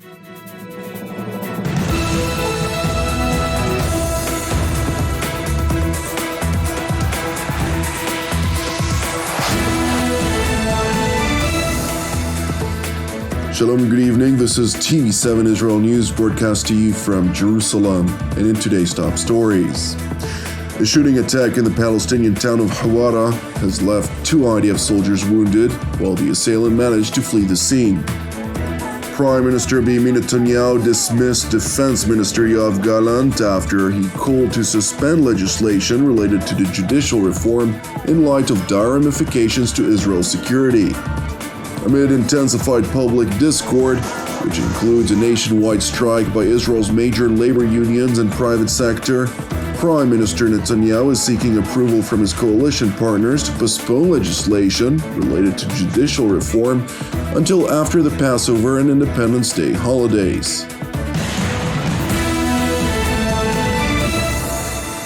Shalom, good evening. This is TV7 Israel News broadcast to you from Jerusalem. And in today's top stories, a shooting attack in the Palestinian town of Huwara has left 2 IDF soldiers wounded, while the assailant managed to flee the scene. Prime Minister Beniamin Netanyahu dismissed Defense Minister Yoav Gallant after he called to suspend legislation related to the judicial reform in light of dire ramifications to Israel's security. Amid intensified public discord, which includes a nationwide strike by Israel's major labor unions and private sector, Prime Minister Netanyahu is seeking approval from his coalition partners to postpone legislation related to judicial reform until after the Passover and Independence Day holidays.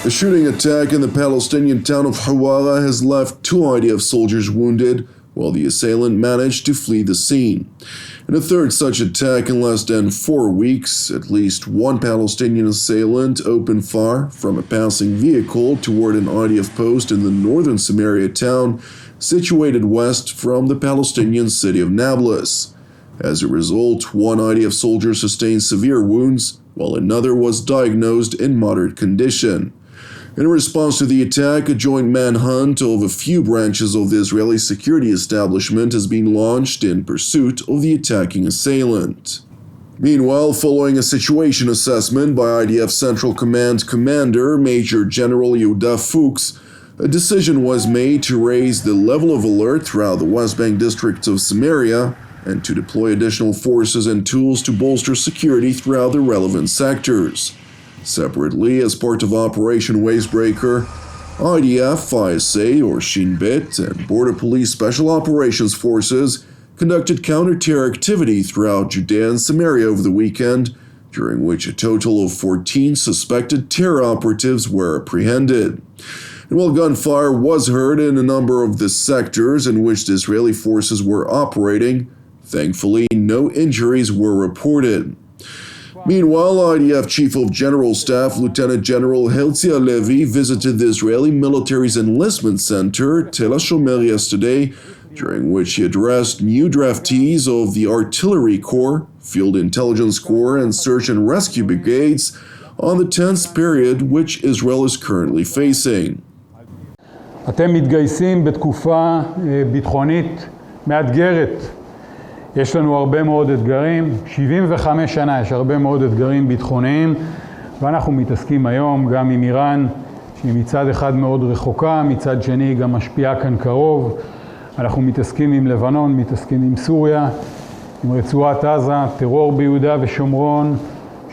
A shooting attack in the Palestinian town of Huwara has left 2 IDF soldiers wounded, while the assailant managed to flee the scene. In a third such attack in less than 4 weeks, at least 1 Palestinian assailant opened fire from a passing vehicle toward an IDF post in the northern Samaria town, situated west from the Palestinian city of Nablus. As a result, 1 IDF soldier sustained severe wounds, while another was diagnosed in moderate condition. In response to the attack, a joint manhunt of a few branches of the Israeli security establishment has been launched in pursuit of the attacking assailant. Meanwhile, following a situation assessment by IDF Central Command Commander Major General Yehuda Fuchs, a decision was made to raise the level of alert throughout the West Bank districts of Samaria and to deploy additional forces and tools to bolster security throughout the relevant sectors. Separately, as part of Operation Wastebreaker, IDF, ISA or Shin Bet, and Border Police Special Operations Forces conducted counter-terror activity throughout Judea and Samaria over the weekend, during which a total of 14 suspected terror operatives were apprehended. And while gunfire was heard in a number of the sectors in which the Israeli forces were operating, thankfully no injuries were reported. Meanwhile, IDF Chief of General Staff Lieutenant General Herzi Halevi visited the Israeli military's enlistment center, Tel HaShomer, yesterday, during which he addressed new draftees of the Artillery Corps, Field Intelligence Corps, and Search and Rescue Brigades on the tense period which Israel is currently facing. אתם מתגייסים בתקופה ביטחונית מאתגרת. יש לנו הרבה מאוד אתגרים, 75 שנה יש הרבה מאוד אתגרים ביטחוניים, ואנחנו מתעסקים היום גם עם איראן, שהיא מצד אחד מאוד רחוקה, מצד שני גם משפיעה כאן קרוב. אנחנו מתעסקים עם לבנון, מתעסקים עם סוריה, עם רצועת עזה, טרור ביהודה ושומרון,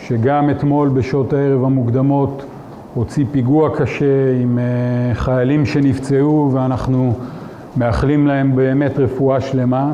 שגם אתמול בשעות הערב המוקדמות הוציא פיגוע קשה עם חיילים שנפצעו, ואנחנו מאחלים להם באמת רפואה שלמה.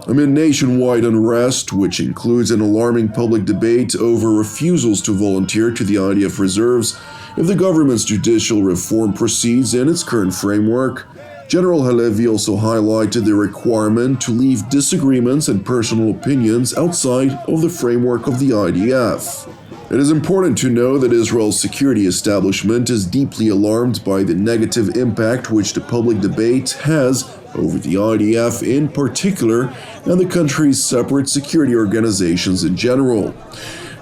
Amid nationwide unrest, which includes an alarming public debate over refusals to volunteer to the IDF reserves if the government's judicial reform proceeds in its current framework, General Halevi also highlighted the requirement to leave disagreements and personal opinions outside of the framework of the IDF. It is important to know that Israel's security establishment is deeply alarmed by the negative impact which the public debate has over the IDF in particular and the country's separate security organizations in general.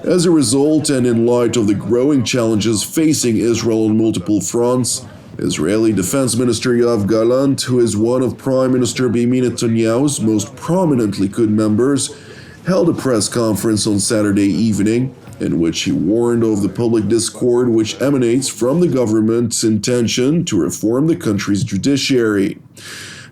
As a result, and in light of the growing challenges facing Israel on multiple fronts, Israeli Defense Minister Yoav Gallant, who is one of Prime Minister Beniamin Netanyahu's most prominent Likud members, held a press conference on Saturday evening in which he warned of the public discord which emanates from the government's intention to reform the country's judiciary.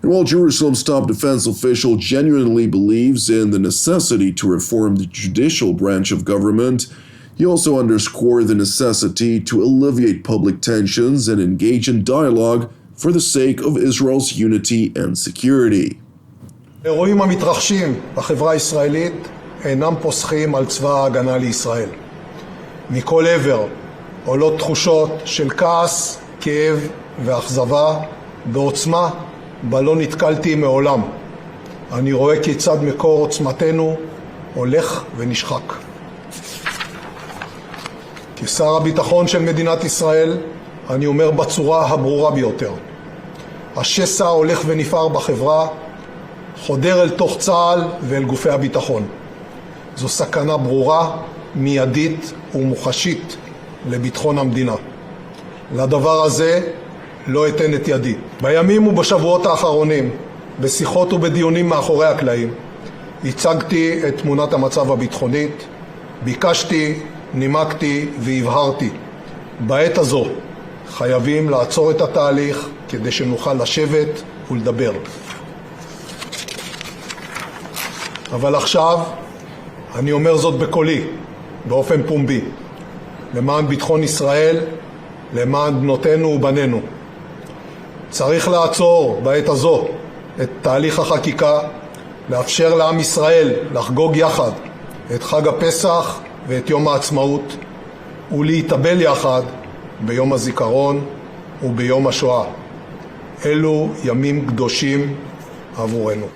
And while Jerusalem's top defense official genuinely believes in the necessity to reform the judicial branch of government, he also underscored the necessity to alleviate public tensions and engage in dialogue for the sake of Israel's unity and security. האירועים המתרחשים בחברה הישראלית אינם פוסחים על צבא ההגנה לישראל. מכל עבר עולות תחושות של כעס, כאב ואכזבה בעוצמה בה לא נתקלתי מעולם. אני רואה כיצד מקור עוצמתנו הולך ונשחק. כשר הביטחון של מדינת ישראל, אני אומר בצורה הברורה ביותר, השסע הולך ונפער בחברה, חודר אל תוך צה"ל ואל גופי הביטחון. זו סכנה ברורה, מיידית ומוחשית לביטחון המדינה. לדבר הזה לא אתן את ידי. בימים ובשבועות האחרונים, בשיחות ובדיונים מאחורי הקלעים, הצגתי את תמונת המצב הביטחונית, ביקשתי, נימקתי והבהרתי. בעת הזו חייבים לעצור את התהליך כדי שנוכל לשבת ולדבר. אבל עכשיו אני אומר זאת בקולי, באופן פומבי, למען ביטחון ישראל, למען בנותינו ובנינו. צריך לעצור בעת הזו את תהליך החקיקה, לאפשר לעם ישראל לחגוג יחד את חג הפסח ואת יום העצמאות, ולהתאבל יחד ביום הזיכרון וביום השואה. אלו ימים קדושים עבורנו.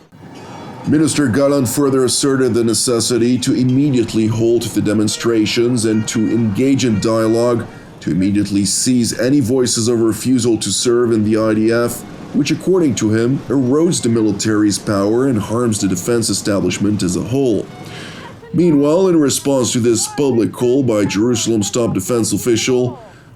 Minister Gallant further asserted the necessity to immediately halt the demonstrations and to engage in dialogue, to immediately seize any voices of refusal to serve in the IDF, which according to him erodes the military's power and harms the defense establishment as a whole. Meanwhile, in response to this public call by Jerusalem's top defense official,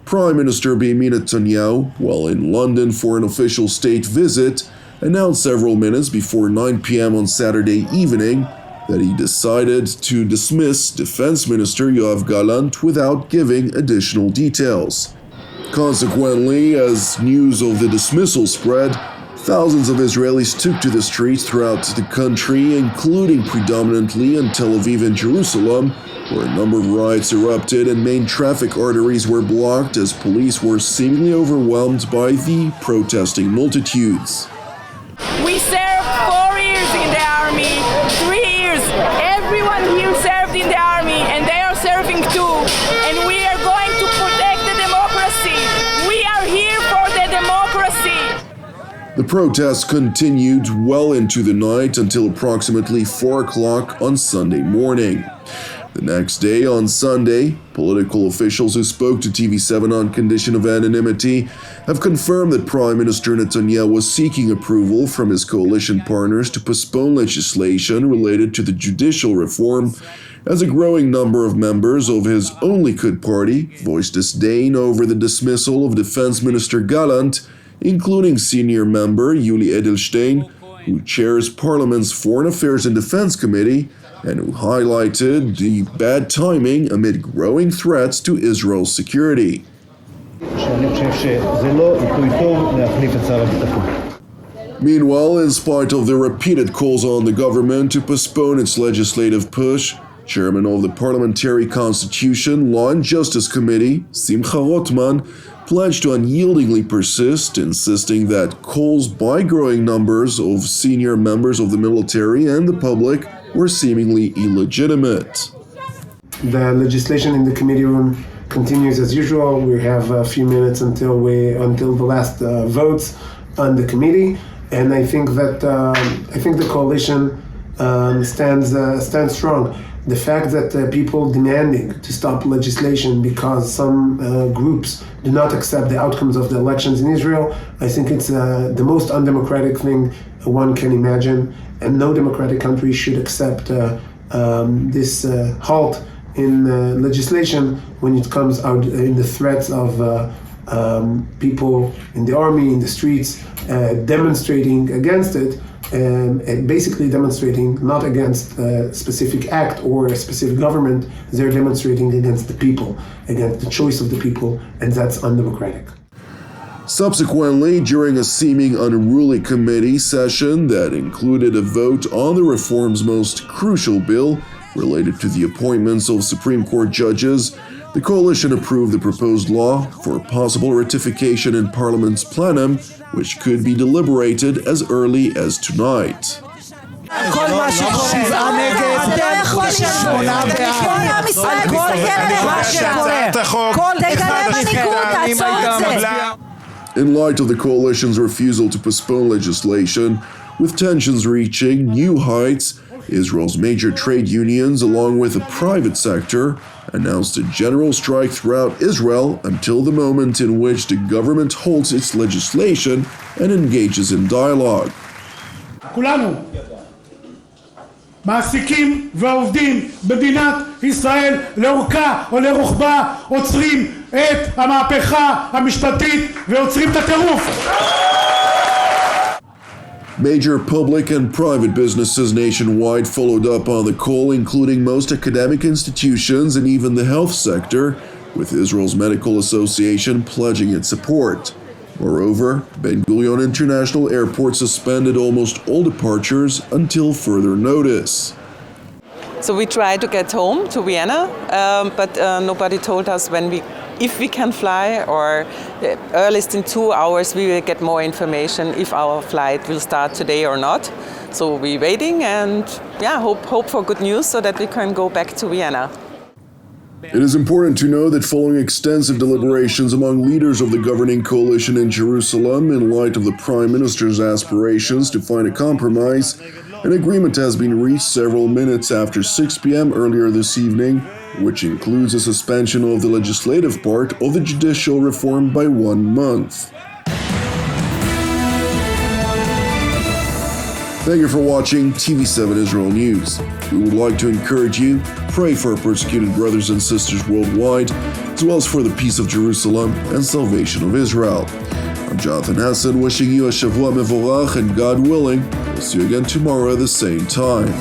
Prime Minister Beniamin Netanyahu, while in London for an official state visit, announced several minutes before 9 p.m. on Saturday evening that he decided to dismiss Defense Minister Yoav Gallant without giving additional details. Consequently, as news of the dismissal spread, thousands of Israelis took to the streets throughout the country, including predominantly in Tel Aviv and Jerusalem, where a number of riots erupted and main traffic arteries were blocked as police were seemingly overwhelmed by the protesting multitudes. We served 4 years in the army, 3 years. Everyone here served in the army, and they are serving too. And we are going to protect the democracy. We are here for the democracy. The protests continued well into the night until approximately 4 o'clock on Sunday morning. The next day, on Sunday, political officials who spoke to TV7 on condition of anonymity have confirmed that Prime Minister Netanyahu was seeking approval from his coalition partners to postpone legislation related to the judicial reform, as a growing number of members of his own Likud party voiced disdain over the dismissal of Defense Minister Gallant, including senior member Yuli Edelstein, who chairs Parliament's Foreign Affairs and Defense Committee, and who highlighted the bad timing amid growing threats to Israel's security. Meanwhile, in spite of the repeated calls on the government to postpone its legislative push, Chairman of the Parliamentary Constitution, Law and Justice Committee, Simcha Rotman, pledged to unyieldingly persist, insisting that calls by growing numbers of senior members of the military and the public were seemingly illegitimate. The legislation in the committee room continues as usual. We have a few minutes until the last votes on the committee, and I think that the coalition stands strong. The fact that people demanding to stop legislation because some groups do not accept the outcomes of the elections in Israel, I think it's the most undemocratic thing one can imagine, and no democratic country should accept this halt in legislation when it comes out in the threats of people in the army, in the streets, demonstrating against it, and basically demonstrating not against a specific act or a specific government. They're demonstrating against the people, against the choice of the people, and that's undemocratic. Subsequently, during a seeming unruly committee session that included a vote on the reform's most crucial bill related to the appointments of Supreme Court judges, the coalition approved the proposed law for possible ratification in Parliament's plenum, which could be deliberated as early as tonight. In light of the coalition's refusal to postpone legislation, with tensions reaching new heights, Israel's major trade unions, along with the private sector, announced a general strike throughout Israel until the moment in which the government halts its legislation and engages in dialogue. כולנו, מעסיקים ועובדים במדינת ישראל לאורכה או לרוחבה, עוצרים את המהפכה המשפטית ועוצרים את הטירוף. Major public and private businesses nationwide followed up on the call, including most academic institutions and even the health sector, with Israel's Medical Association pledging its support. Moreover, Ben Gurion International Airport suspended almost all departures until further notice. So we tried to get home to Vienna, but nobody told us if we can fly, or earliest in 2 hours we will get more information if our flight will start today or not. So we're waiting and hope for good news so that we can go back to Vienna. It is important to know that following extensive deliberations among leaders of the governing coalition in Jerusalem, in light of the Prime Minister's aspirations to find a compromise, an agreement has been reached several minutes after 6 p.m. earlier this evening, which includes a suspension of the legislative part of the judicial reform by 1 month. Thank you for watching TV7 Israel News. We would like to encourage you, pray for our persecuted brothers and sisters worldwide, as well as for the peace of Jerusalem and salvation of Israel. I'm Jonathan Hassan, wishing you a Shavua Mevorach, and God willing, we'll see you again tomorrow at the same time.